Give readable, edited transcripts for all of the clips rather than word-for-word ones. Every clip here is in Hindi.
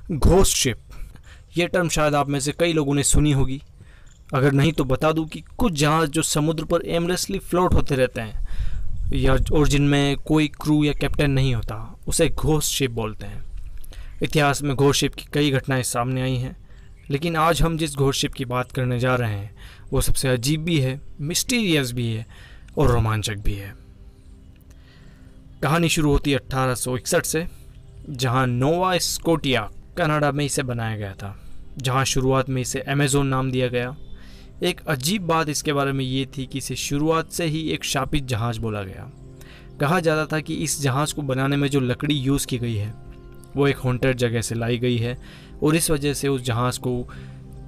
घोस्ट शिप, ये टर्म शायद आप में से कई लोगों ने सुनी होगी। अगर नहीं तो बता दूं कि कुछ जहाज जो समुद्र पर एमलेसली फ्लोट होते रहते हैं या और जिनमें कोई क्रू या कैप्टन नहीं होता, उसे घोस्ट शिप बोलते हैं। इतिहास में घोस्ट शिप की कई घटनाएं सामने आई हैं, लेकिन आज हम जिस घोस्ट शिप की बात करने जा रहे हैं वो सबसे अजीब भी है, मिस्टीरियस भी है और रोमांचक भी है। कहानी शुरू होती है 1861 से, जहां नोवा स्कोटिया कनाडा में इसे बनाया गया था, जहां शुरुआत में इसे अमेज़न नाम दिया गया। एक अजीब बात इसके बारे में ये थी कि इसे शुरुआत से ही एक शापित जहाज बोला गया। कहा जाता था कि इस जहाज को बनाने में जो लकड़ी यूज़ की गई है वो एक हॉन्टेड जगह से लाई गई है और इस वजह से उस जहाज़ को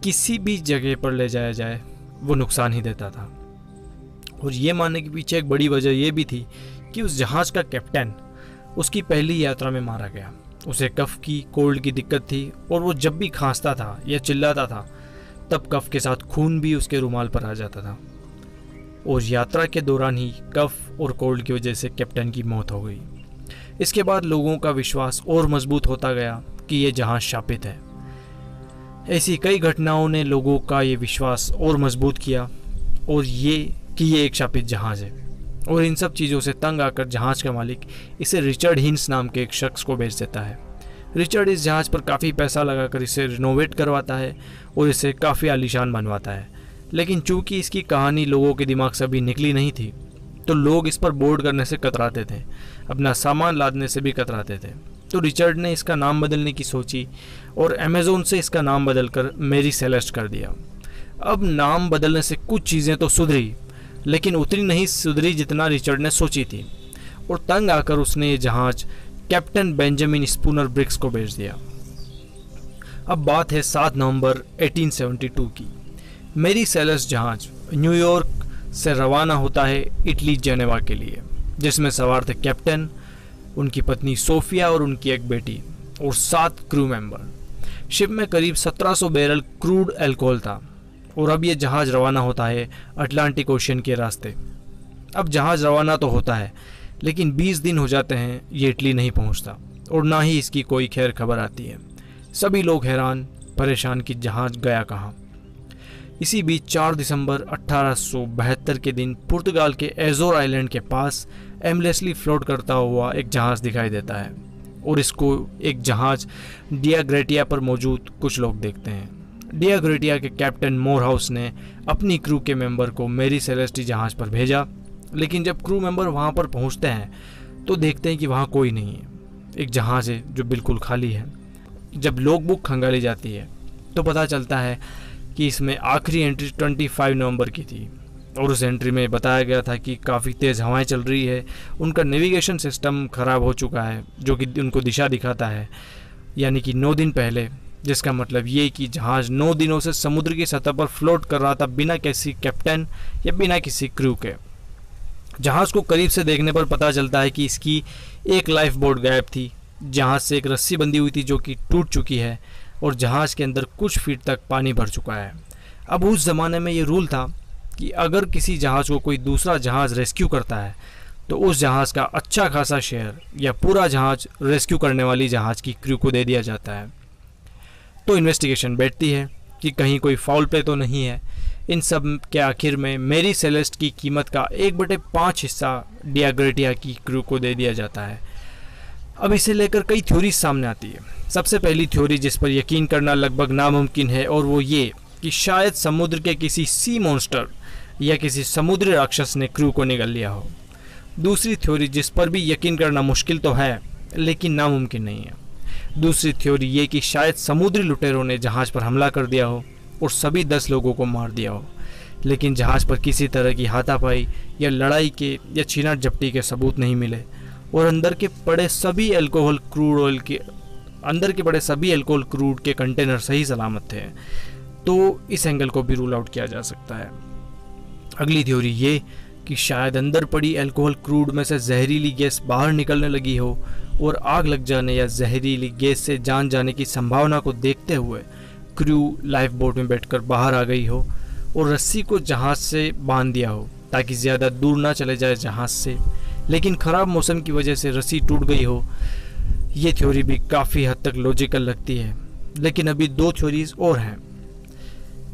किसी भी जगह पर ले जाया जाए वो नुकसान ही देता था। और ये मानने के पीछे एक बड़ी वजह ये भी थी कि उस जहाज़ का कैप्टन उसकी पहली यात्रा में मारा गया। उसे कफ की, कोल्ड की दिक्कत थी और वो जब भी खांसता था या चिल्लाता था तब कफ के साथ खून भी उसके रुमाल पर आ जाता था और यात्रा के दौरान ही कफ और कोल्ड की वजह से कैप्टन की मौत हो गई। इसके बाद लोगों का विश्वास और मजबूत होता गया कि ये जहाज शापित है। ऐसी कई घटनाओं ने लोगों का ये विश्वास और मजबूत किया और ये एक शापित जहाज है। और इन सब चीज़ों से तंग आकर जहाज का मालिक इसे रिचर्ड हिंस नाम के एक शख्स को बेच देता है। रिचर्ड इस जहाज पर काफ़ी पैसा लगाकर इसे रिनोवेट करवाता है और इसे काफ़ी आलीशान बनवाता है। लेकिन चूंकि इसकी कहानी लोगों के दिमाग से अभी निकली नहीं थी तो लोग इस पर बोर्ड करने से कतराते थे, अपना सामान लादने से भी कतराते थे। तो रिचर्ड ने इसका नाम बदलने की सोची और अमेज़न से इसका नाम बदलकर मेरी सेलेस्ट कर दिया। अब नाम बदलने से कुछ चीज़ें तो सुधरी, लेकिन उतनी नहीं सुधरी जितना रिचर्ड ने सोची थी और तंग आकर उसने ये जहाज कैप्टन बेंजामिन स्पूनर ब्रिग्स को बेच दिया। अब बात है 7 नवंबर 1872 की। मेरी सेलेस्ट जहाज न्यूयॉर्क से रवाना होता है इटली जेनेवा के लिए, जिसमें सवार थे कैप्टन, उनकी पत्नी सोफिया और उनकी एक बेटी और 7 क्रू मेंबर। शिप में करीब 1700 बैरल क्रूड अल्कोहल था और अब ये जहाज रवाना होता है अटलांटिक ओशन के रास्ते। अब जहाज रवाना तो होता है, लेकिन 20 दिन हो जाते हैं ये इटली नहीं पहुंचता और ना ही इसकी कोई खैर खबर आती है। सभी लोग हैरान परेशान कि जहाज गया कहाँ। इसी बीच 4 दिसंबर 1872 के दिन पुर्तगाल के एजोर आइलैंड के पास एमलेसली फ्लोट करता हुआ एक जहाज दिखाई देता है और इसको एक जहाज डिया ग्रेटिया पर मौजूद कुछ लोग देखते हैं। डिया ग्रेटिया के कैप्टन मोरहाउस ने अपनी क्रू के मेंबर को मेरी सेलेस्टी जहाज पर भेजा, लेकिन जब क्रू मेंबर वहां पर पहुंचते हैं तो देखते हैं कि वहां कोई नहीं है। एक जहाज है जो बिल्कुल खाली है। जब लॉग बुक खंगाली जाती है तो पता चलता है कि इसमें आखिरी एंट्री 25 नवंबर की थी और उस एंट्री में बताया गया था कि काफ़ी तेज़ हवाएं चल रही है, उनका नेविगेशन सिस्टम ख़राब हो चुका है जो कि उनको दिशा दिखाता है, यानी कि 9 दिन पहले, जिसका मतलब ये कि जहाज़ 9 दिनों से समुद्र की सतह पर फ्लोट कर रहा था बिना किसी कैप्टन या बिना किसी क्रू के। जहाज़ को करीब से देखने पर पता चलता है कि इसकी एक लाइफ बोट गायब थी, जहाज़ से एक रस्सी बंधी हुई थी जो कि टूट चुकी है और जहाज़ के अंदर कुछ फीट तक पानी भर चुका है। अब उस ज़माने में ये रूल था कि अगर किसी जहाज़ को कोई दूसरा जहाज़ रेस्क्यू करता है तो उस जहाज़ का अच्छा खासा शेयर या पूरा जहाज़ रेस्क्यू करने वाली जहाज़ की क्रू को दे दिया जाता है। तो इन्वेस्टिगेशन बैठती है कि कहीं कोई फाउल प्ले तो नहीं है। इन सब के आखिर में मेरी सेलेस्ट की कीमत का 1/5 हिस्सा डिया ग्रेटिया की क्रू को दे दिया जाता है। अब इसे लेकर कई थ्योरीज सामने आती है। सबसे पहली थ्योरी जिस पर यकीन करना लगभग नामुमकिन है और वो ये कि शायद समुद्र के किसी सी मॉन्स्टर या किसी समुद्री राक्षस ने क्रू को निगल लिया हो। दूसरी थ्योरी जिस पर भी यकीन करना मुश्किल तो है लेकिन नामुमकिन नहीं है, दूसरी थ्योरी ये कि शायद समुद्री लुटेरों ने जहाज़ पर हमला कर दिया हो और सभी 10 लोगों को मार दिया हो, लेकिन जहाज़ पर किसी तरह की हाथापाई या लड़ाई के या छीना झपटी के सबूत नहीं मिले और अंदर के पड़े सभी अल्कोहल क्रूड के कंटेनर सही सलामत थे। तो इस एंगल को भी रूल आउट किया जा सकता है। अगली थ्योरी ये कि शायद अंदर पड़ी अल्कोहल क्रूड में से जहरीली गैस बाहर निकलने लगी हो और आग लग जाने या जहरीली गैस से जान जाने की संभावना को देखते हुए क्रू लाइफ बोट में बैठकर बाहर आ गई हो और रस्सी को जहाज़ से बांध दिया हो ताकि ज़्यादा दूर ना चले जाए जहाज़ से, लेकिन ख़राब मौसम की वजह से रस्सी टूट गई हो। ये थ्योरी भी काफ़ी हद तक लॉजिकल लगती है लेकिन अभी 2 थ्योरीज और हैं।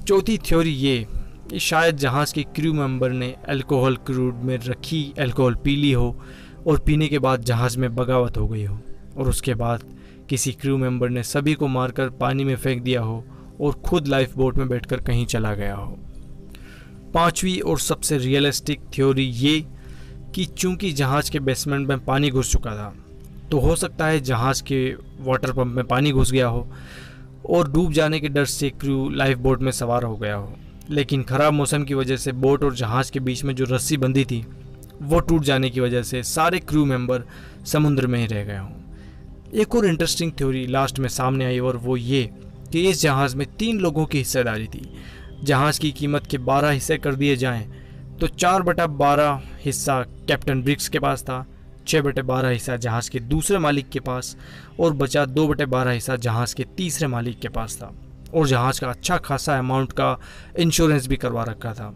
चौथी थ्योरी ये शायद जहाज़ के क्रू मेंबर ने अल्कोहल क्रूड में रखी अल्कोहल पी ली हो और पीने के बाद जहाज़ में बगावत हो गई हो और उसके बाद किसी क्रू मेंबर ने सभी को मारकर पानी में फेंक दिया हो और खुद लाइफ बोट में बैठकर कहीं चला गया हो। पांचवी और सबसे रियलिस्टिक थ्योरी ये कि चूंकि जहाज़ के बेसमेंट में पानी घुस चुका था तो हो सकता है जहाज़ के वाटर पंप में पानी घुस गया हो और डूब जाने के डर से क्रू लाइफ बोट में सवार हो गया हो, लेकिन ख़राब मौसम की वजह से बोट और जहाज़ के बीच में जो रस्सी बंधी थी वो टूट जाने की वजह से सारे क्रू मेंबर समुद्र में ही रह गए हों। एक और इंटरेस्टिंग थ्योरी लास्ट में सामने आई और वो ये कि इस जहाज़ में 3 लोगों की हिस्सेदारी थी। जहाज़ की कीमत के 12 हिस्से कर दिए जाएं तो 4/12 हिस्सा कैप्टन ब्रिग्स के पास था, 6/12 हिस्सा जहाज़ के दूसरे मालिक के पास और बचा 2/12 हिस्सा जहाज़ के तीसरे मालिक के पास था और जहाज़ का अच्छा खासा अमाउंट का इंश्योरेंस भी करवा रखा था।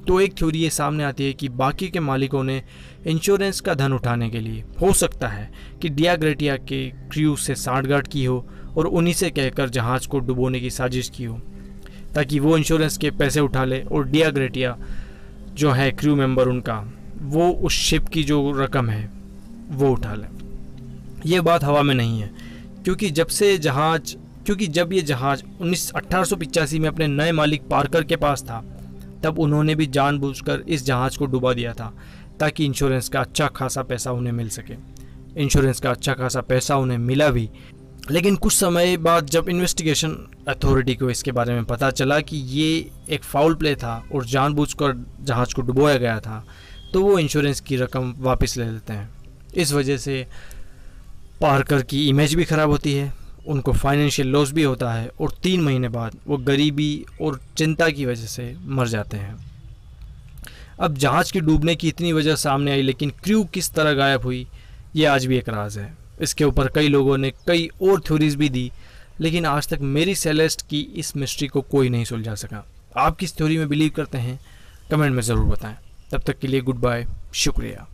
तो एक थ्योरी ये सामने आती है कि बाकी के मालिकों ने इंश्योरेंस का धन उठाने के लिए हो सकता है कि डिया ग्रेटिया के क्रू से सांठगांठ की हो और उन्हीं से कहकर जहाज़ को डुबोने की साजिश की हो ताकि वो इंश्योरेंस के पैसे उठा ले और डिया ग्रेटिया जो है क्रू मेंबर उनका वो उस शिप की जो रकम है वो उठा ले। ये बात हवा में नहीं है क्योंकि जब ये जहाज़ 1885 में अपने नए मालिक पार्कर के पास था तब उन्होंने भी जानबूझकर इस जहाज़ को डुबा दिया था ताकि इंश्योरेंस का अच्छा खासा पैसा उन्हें मिल सके। इंश्योरेंस का अच्छा खासा पैसा उन्हें मिला भी, लेकिन कुछ समय बाद जब इन्वेस्टिगेशन अथॉरिटी को इसके बारे में पता चला कि ये एक फाउल प्ले था और जानबूझकर जहाज़ को डुबोया गया था तो वो इंश्योरेंस की रकम वापस ले लेते हैं। इस वजह से पार्कर की इमेज भी ख़राब होती है, उनको फाइनेंशियल लॉस भी होता है और 3 महीने बाद वो गरीबी और चिंता की वजह से मर जाते हैं। अब जहाज़ की डूबने की इतनी वजह सामने आई, लेकिन क्रू किस तरह गायब हुई ये आज भी एक राज है। इसके ऊपर कई लोगों ने कई और थ्योरीज भी दी, लेकिन आज तक मेरी सेलेस्ट की इस मिस्ट्री को कोई नहीं सुलझा सका। आप किस थ्योरी में बिलीव करते हैं कमेंट में ज़रूर बताएं। तब तक के लिए गुड बाय, शुक्रिया।